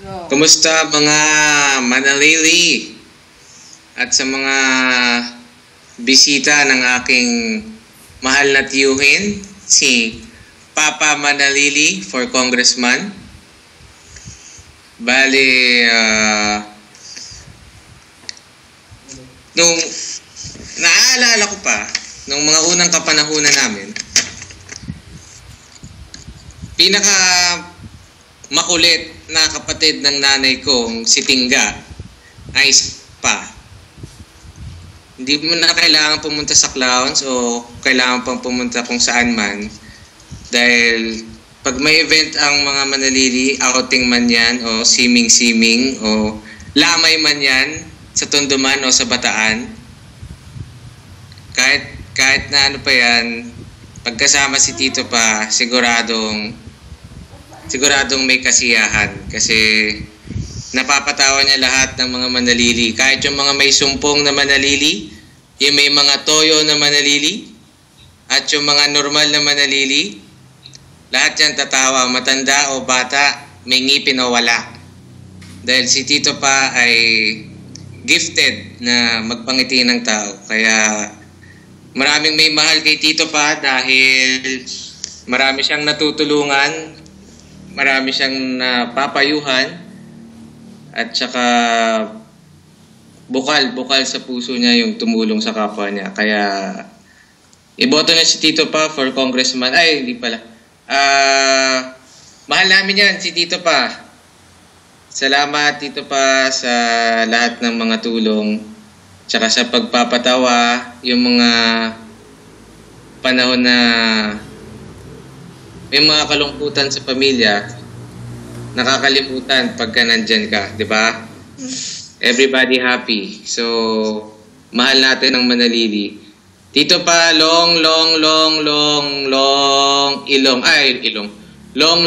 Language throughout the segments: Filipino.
Kumusta mga manalili at sa mga bisita ng aking mahal na tiyuhin, si Papa Manalili for Congressman. Bali, nung naaalala ko pa, nung mga unang kapanahunan namin, pinaka makulit na kapatid ng nanay ko, si Tingga, ay pa. Hindi mo na kailangan pumunta sa clowns o kailangan pang pumunta kung saan man. Dahil pag may event ang mga manalili, outing man yan o siming-siming o lamay man yan sa Tondo man o sa Bataan, kahit na ano pa yan, pagkasama si Tito pa, siguradong may kasiyahan kasi napapatawa niya lahat ng mga manalili. Kahit yung mga may sumpong na manalili, yung may mga toyo na manalili, at yung mga normal na manalili, lahat yan tatawa, matanda o bata, may ngipin o wala. Dahil si Tito pa ay gifted na magpangiti ng tao. Kaya maraming may mahal kay Tito pa dahil marami siyang natutulungan, marami siyang napapayuhan, at saka bukal sa puso niya yung tumulong sa kapwa niya. Kaya iboto na si Tito pa for congressman. Ay, hindi pala. Mahal namin yan, si Tito pa. Salamat, Tito pa, sa lahat ng mga tulong. Tsaka sa pagpapatawa, yung mga panahon na may mga kalungkutan sa pamilya, nakakalimutan pagka nandyan ka, di ba? Everybody happy. So, mahal natin ang manalili. Tito pa, long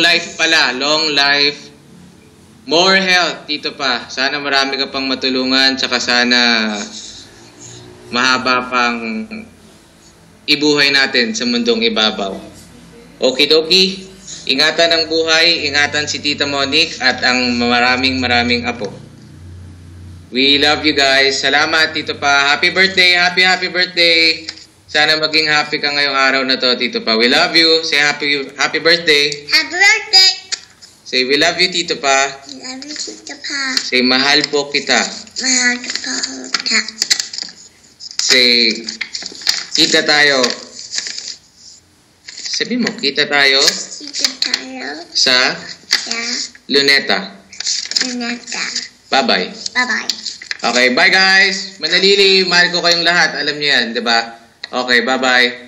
life pala, long life, more health, Tito pa. Sana marami ka pang matulungan, tsaka sana mahaba pang ibuhay natin sa mundong ibabaw. Okidoki, ingatan ang buhay, ingatan si Tita Monique at ang maraming apo. We love you guys. Salamat, Tito pa. Happy birthday, happy birthday. Sana maging happy ka ngayong araw na to, Tito pa. We love you. Say happy birthday. Happy birthday. Say we love you, Tito pa. Love you, Tito pa. Say mahal po kita. Mahal po kita. Say kita tayo. Sabi mo, kita tayo. Kita tayo. Sa Luneta. Bye-bye. Bye-bye. Okay, bye guys. Manalili, mahal ko kayong lahat. Alam niyo yan, di ba? Okay, bye-bye.